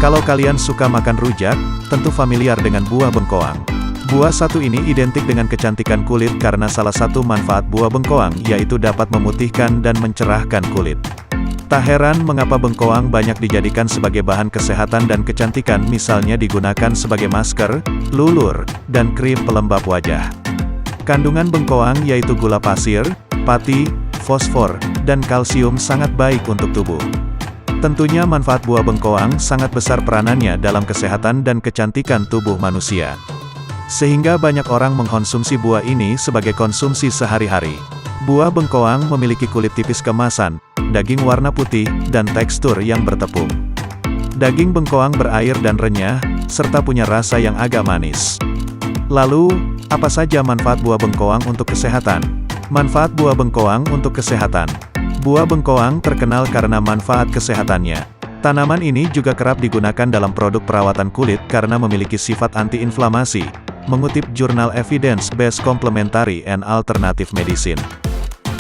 Kalau kalian suka makan rujak, tentu familiar dengan buah bengkoang. Buah satu ini identik dengan kecantikan kulit karena salah satu manfaat buah bengkoang yaitu dapat memutihkan dan mencerahkan kulit. Tak heran mengapa bengkoang banyak dijadikan sebagai bahan kesehatan dan kecantikan, misalnya digunakan sebagai masker, lulur, dan krim pelembab wajah. Kandungan bengkoang yaitu gula pasir, pati, fosfor, dan kalsium sangat baik untuk tubuh. Tentunya manfaat buah bengkoang sangat besar peranannya dalam kesehatan dan kecantikan tubuh manusia. Sehingga banyak orang mengkonsumsi buah ini sebagai konsumsi sehari-hari. Buah bengkoang memiliki kulit tipis kemasan, daging warna putih, dan tekstur yang bertepung. Daging bengkoang berair dan renyah, serta punya rasa yang agak manis. Lalu, apa saja manfaat buah bengkoang untuk kesehatan? Manfaat buah bengkoang untuk kesehatan. Buah bengkoang terkenal karena manfaat kesehatannya. Tanaman ini juga kerap digunakan dalam produk perawatan kulit karena memiliki sifat anti-inflamasi, mengutip jurnal Evidence-Based Complementary and Alternative Medicine.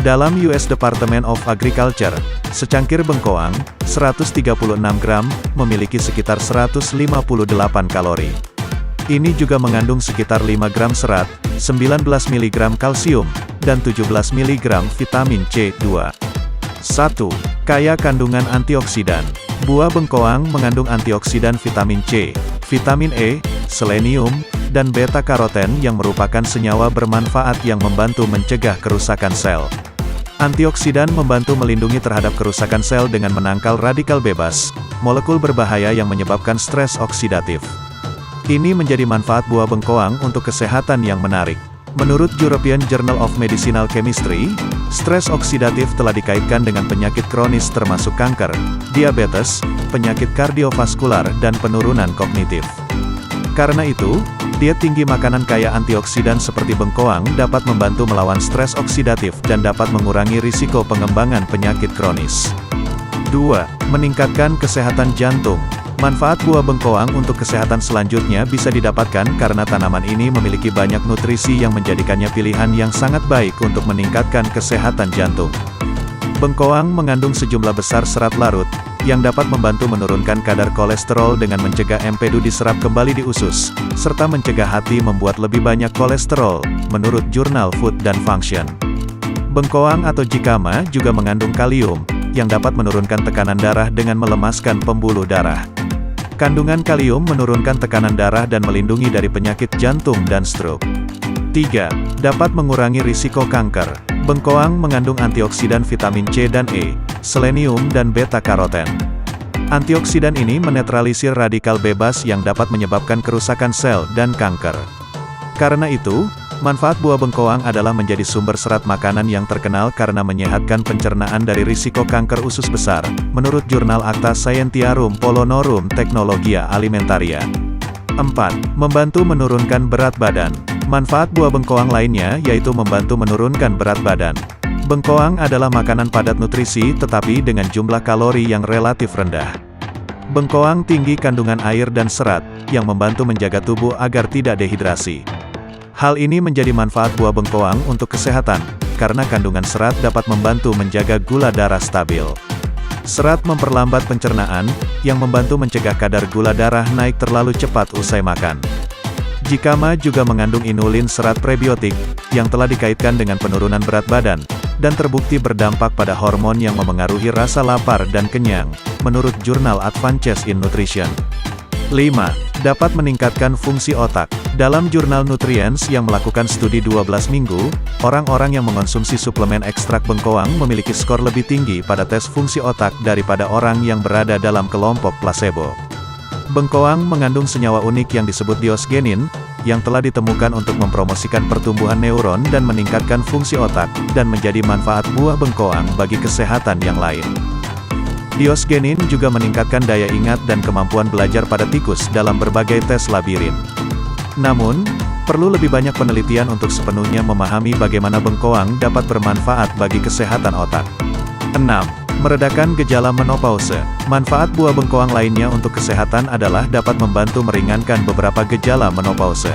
Dalam US Department of Agriculture, secangkir bengkoang, 136 gram, memiliki sekitar 158 kalori. Ini juga mengandung sekitar 5 gram serat, 19 mg kalsium, dan 17 mg vitamin C2. 1. Kaya kandungan antioksidan. Buah bengkoang mengandung antioksidan vitamin C, vitamin E, selenium, dan beta-karoten yang merupakan senyawa bermanfaat yang membantu mencegah kerusakan sel. Antioksidan membantu melindungi terhadap kerusakan sel dengan menangkal radikal bebas, molekul berbahaya yang menyebabkan stres oksidatif. Ini menjadi manfaat buah bengkoang untuk kesehatan yang menarik. Menurut European Journal of Medicinal Chemistry, stres oksidatif telah dikaitkan dengan penyakit kronis termasuk kanker, diabetes, penyakit kardiovaskular, dan penurunan kognitif. Karena itu, diet tinggi makanan kaya antioksidan seperti bengkoang dapat membantu melawan stres oksidatif dan dapat mengurangi risiko pengembangan penyakit kronis. 2. Meningkatkan kesehatan jantung. Manfaat buah bengkoang untuk kesehatan selanjutnya bisa didapatkan karena tanaman ini memiliki banyak nutrisi yang menjadikannya pilihan yang sangat baik untuk meningkatkan kesehatan jantung. Bengkoang mengandung sejumlah besar serat larut, yang dapat membantu menurunkan kadar kolesterol dengan mencegah empedu diserap kembali di usus, serta mencegah hati membuat lebih banyak kolesterol, menurut jurnal Food dan Function. Bengkoang atau jikama juga mengandung kalium, yang dapat menurunkan tekanan darah dengan melemaskan pembuluh darah. Kandungan kalium menurunkan tekanan darah dan melindungi dari penyakit jantung dan stroke. 3. Dapat mengurangi risiko kanker. Bengkoang mengandung antioksidan vitamin C dan E, selenium dan beta-karoten. Antioksidan ini menetralisir radikal bebas yang dapat menyebabkan kerusakan sel dan kanker. Karena itu, manfaat buah bengkoang adalah menjadi sumber serat makanan yang terkenal karena menyehatkan pencernaan dari risiko kanker usus besar, menurut jurnal Acta Scientiarum Polonorum Technologia Alimentaria. 4. Membantu menurunkan berat badan. Manfaat buah bengkoang lainnya yaitu membantu menurunkan berat badan. Bengkoang adalah makanan padat nutrisi tetapi dengan jumlah kalori yang relatif rendah. Bengkoang tinggi kandungan air dan serat, yang membantu menjaga tubuh agar tidak dehidrasi. Hal ini menjadi manfaat buah bengkoang untuk kesehatan, karena kandungan serat dapat membantu menjaga gula darah stabil. Serat memperlambat pencernaan, yang membantu mencegah kadar gula darah naik terlalu cepat usai makan. Jikama juga mengandung inulin serat prebiotik, yang telah dikaitkan dengan penurunan berat badan, dan terbukti berdampak pada hormon yang memengaruhi rasa lapar dan kenyang, menurut jurnal Advances in Nutrition. 5. Dapat meningkatkan fungsi otak. Dalam jurnal Nutrients yang melakukan studi 12 minggu, orang-orang yang mengonsumsi suplemen ekstrak bengkoang memiliki skor lebih tinggi pada tes fungsi otak daripada orang yang berada dalam kelompok placebo. Bengkoang mengandung senyawa unik yang disebut diosgenin, yang telah ditemukan untuk mempromosikan pertumbuhan neuron dan meningkatkan fungsi otak, dan menjadi manfaat buah bengkoang bagi kesehatan yang lain. Diosgenin juga meningkatkan daya ingat dan kemampuan belajar pada tikus dalam berbagai tes labirin. Namun, perlu lebih banyak penelitian untuk sepenuhnya memahami bagaimana bengkoang dapat bermanfaat bagi kesehatan otak. 6. Meredakan gejala menopause. Manfaat buah bengkoang lainnya untuk kesehatan adalah dapat membantu meringankan beberapa gejala menopause.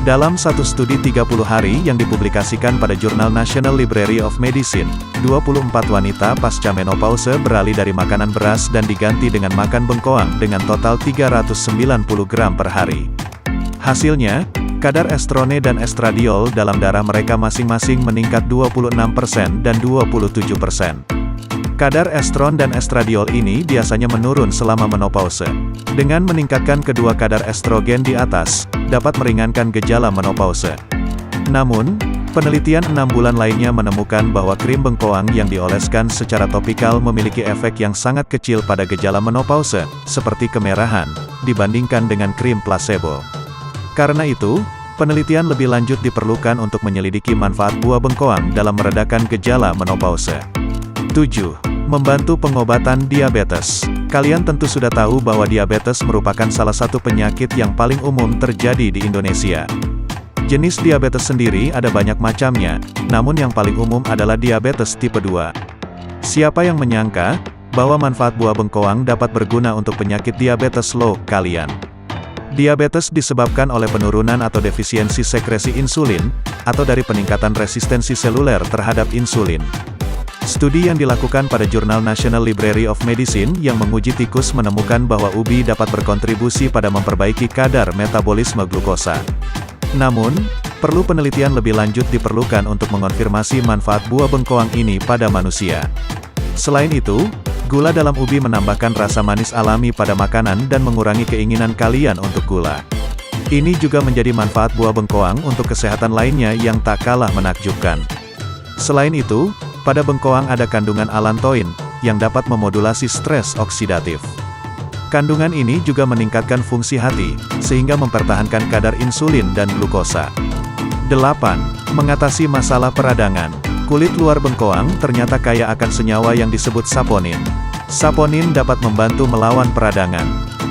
Dalam satu studi 30 hari yang dipublikasikan pada jurnal National Library of Medicine, 24 wanita pasca menopause beralih dari makanan beras dan diganti dengan makan bengkoang dengan total 390 gram per hari. Hasilnya, kadar estrone dan estradiol dalam darah mereka masing-masing meningkat 26% dan 27%. Kadar estron dan estradiol ini biasanya menurun selama menopause. Dengan meningkatkan kedua kadar estrogen di atas, dapat meringankan gejala menopause. Namun, penelitian 6 bulan lainnya menemukan bahwa krim bengkoang yang dioleskan secara topikal memiliki efek yang sangat kecil pada gejala menopause, seperti kemerahan, dibandingkan dengan krim placebo. Karena itu, penelitian lebih lanjut diperlukan untuk menyelidiki manfaat buah bengkoang dalam meredakan gejala menopause. 7. Membantu pengobatan diabetes. Kalian tentu sudah tahu bahwa diabetes merupakan salah satu penyakit yang paling umum terjadi di Indonesia. Jenis diabetes sendiri ada banyak macamnya, namun yang paling umum adalah diabetes tipe 2. Siapa yang menyangka bahwa manfaat buah bengkoang dapat berguna untuk penyakit diabetes low kalian? Diabetes disebabkan oleh penurunan atau defisiensi sekresi insulin, atau dari peningkatan resistensi seluler terhadap insulin. Studi yang dilakukan pada jurnal National Library of Medicine yang menguji tikus menemukan bahwa ubi dapat berkontribusi pada memperbaiki kadar metabolisme glukosa. Namun, perlu penelitian lebih lanjut diperlukan untuk mengonfirmasi manfaat buah bengkoang ini pada manusia. Selain itu, gula dalam ubi menambahkan rasa manis alami pada makanan dan mengurangi keinginan kalian untuk gula. Ini juga menjadi manfaat buah bengkoang untuk kesehatan lainnya yang tak kalah menakjubkan. Selain itu, pada bengkoang ada kandungan allantoin, yang dapat memodulasi stres oksidatif. Kandungan ini juga meningkatkan fungsi hati, sehingga mempertahankan kadar insulin dan glukosa. 8. Mengatasi masalah peradangan. Kulit luar bengkoang ternyata kaya akan senyawa yang disebut saponin. Saponin dapat membantu melawan peradangan.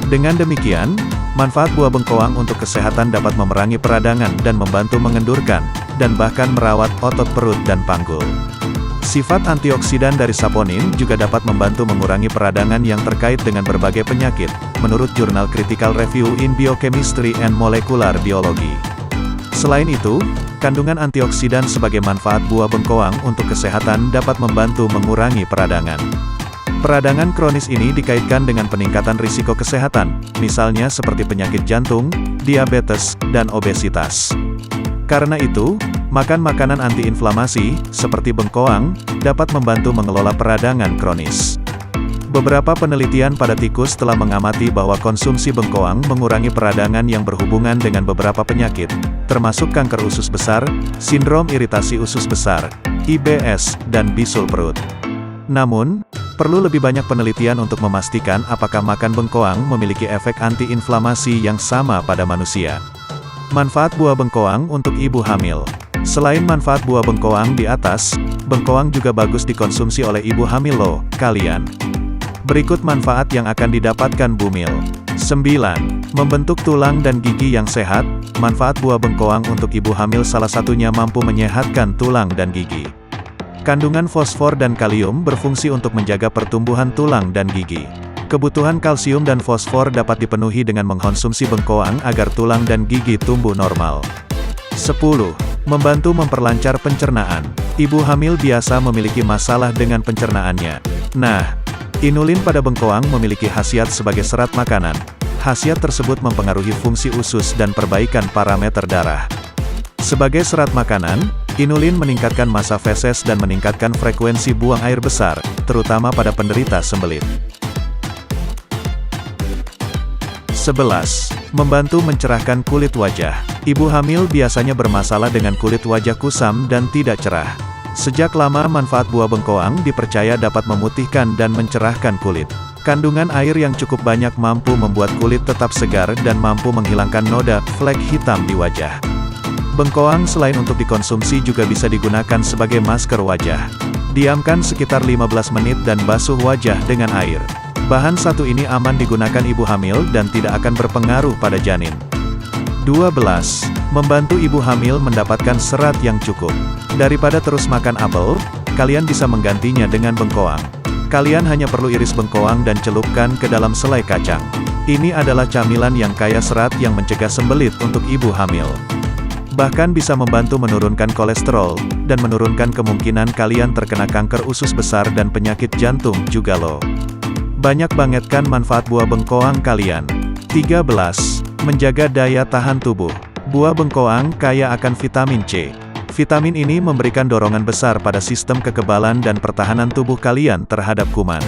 Dengan demikian, manfaat buah bengkoang untuk kesehatan dapat memerangi peradangan dan membantu mengendurkan, dan bahkan merawat otot perut dan panggul. Sifat antioksidan dari saponin juga dapat membantu mengurangi peradangan yang terkait dengan berbagai penyakit, menurut jurnal Critical Review in Biochemistry and Molecular Biology. Selain itu, kandungan antioksidan sebagai manfaat buah bengkoang untuk kesehatan dapat membantu mengurangi peradangan. Peradangan kronis ini dikaitkan dengan peningkatan risiko kesehatan, misalnya seperti penyakit jantung, diabetes, dan obesitas. Karena itu, makan makanan antiinflamasi, seperti bengkoang, dapat membantu mengelola peradangan kronis. Beberapa penelitian pada tikus telah mengamati bahwa konsumsi bengkoang mengurangi peradangan yang berhubungan dengan beberapa penyakit, termasuk kanker usus besar, sindrom iritasi usus besar, IBS, dan bisul perut. Namun, perlu lebih banyak penelitian untuk memastikan apakah makan bengkoang memiliki efek antiinflamasi yang sama pada manusia. Manfaat buah bengkoang untuk ibu hamil. Selain manfaat buah bengkoang di atas, bengkoang juga bagus dikonsumsi oleh ibu hamil loh, kalian. Berikut manfaat yang akan didapatkan bumil. 9. Membentuk tulang dan gigi yang sehat. Manfaat buah bengkoang untuk ibu hamil salah satunya mampu menyehatkan tulang dan gigi. Kandungan fosfor dan kalium berfungsi untuk menjaga pertumbuhan tulang dan gigi. Kebutuhan kalsium dan fosfor dapat dipenuhi dengan mengkonsumsi bengkoang agar tulang dan gigi tumbuh normal. 10. Membantu memperlancar pencernaan. Ibu hamil biasa memiliki masalah dengan pencernaannya. Nah, inulin pada bengkoang memiliki khasiat sebagai serat makanan. Khasiat tersebut mempengaruhi fungsi usus dan perbaikan parameter darah. Sebagai serat makanan, inulin meningkatkan massa feses dan meningkatkan frekuensi buang air besar, terutama pada penderita sembelit. 11. Membantu mencerahkan kulit wajah. Ibu hamil biasanya bermasalah dengan kulit wajah kusam dan tidak cerah. Sejak lama manfaat buah bengkoang dipercaya dapat memutihkan dan mencerahkan kulit. Kandungan air yang cukup banyak mampu membuat kulit tetap segar dan mampu menghilangkan noda, flek hitam di wajah. Bengkoang selain untuk dikonsumsi juga bisa digunakan sebagai masker wajah. Diamkan sekitar 15 menit dan basuh wajah dengan air. Bahan satu ini aman digunakan ibu hamil dan tidak akan berpengaruh pada janin. 12. Membantu ibu hamil mendapatkan serat yang cukup. Daripada terus makan apel, kalian bisa menggantinya dengan bengkoang. Kalian hanya perlu iris bengkoang dan celupkan ke dalam selai kacang. Ini adalah camilan yang kaya serat yang mencegah sembelit untuk ibu hamil. Bahkan bisa membantu menurunkan kolesterol, dan menurunkan kemungkinan kalian terkena kanker usus besar dan penyakit jantung juga loh. Banyak banget kan manfaat buah bengkoang kalian. 13. Menjaga daya tahan tubuh. Buah bengkoang kaya akan vitamin C. Vitamin ini memberikan dorongan besar pada sistem kekebalan dan pertahanan tubuh kalian terhadap kuman.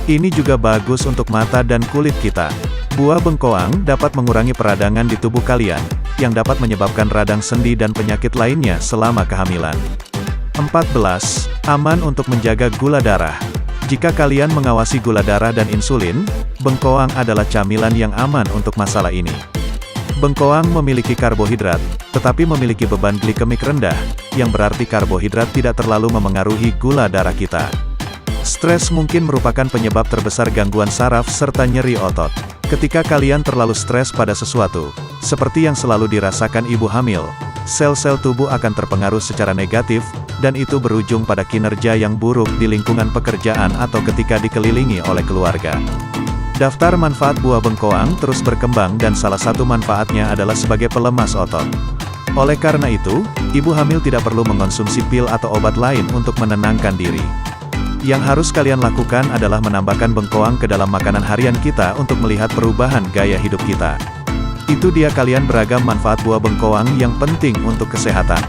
Ini juga bagus untuk mata dan kulit kita. Buah bengkoang dapat mengurangi peradangan di tubuh kalian, yang dapat menyebabkan radang sendi dan penyakit lainnya selama kehamilan. 14. Aman untuk menjaga gula darah. Jika kalian mengawasi gula darah dan insulin, bengkoang adalah camilan yang aman untuk masalah ini. Bengkoang memiliki karbohidrat, tetapi memiliki beban glikemik rendah, yang berarti karbohidrat tidak terlalu memengaruhi gula darah kita. Stres mungkin merupakan penyebab terbesar gangguan saraf serta nyeri otot. Ketika kalian terlalu stres pada sesuatu, seperti yang selalu dirasakan ibu hamil, sel-sel tubuh akan terpengaruh secara negatif, dan itu berujung pada kinerja yang buruk di lingkungan pekerjaan atau ketika dikelilingi oleh keluarga. Daftar manfaat buah bengkoang terus berkembang dan salah satu manfaatnya adalah sebagai pelemas otot. Oleh karena itu, ibu hamil tidak perlu mengonsumsi pil atau obat lain untuk menenangkan diri. Yang harus kalian lakukan adalah menambahkan bengkoang ke dalam makanan harian kita untuk melihat perubahan gaya hidup kita. Itu dia kalian beragam manfaat buah bengkoang yang penting untuk kesehatan.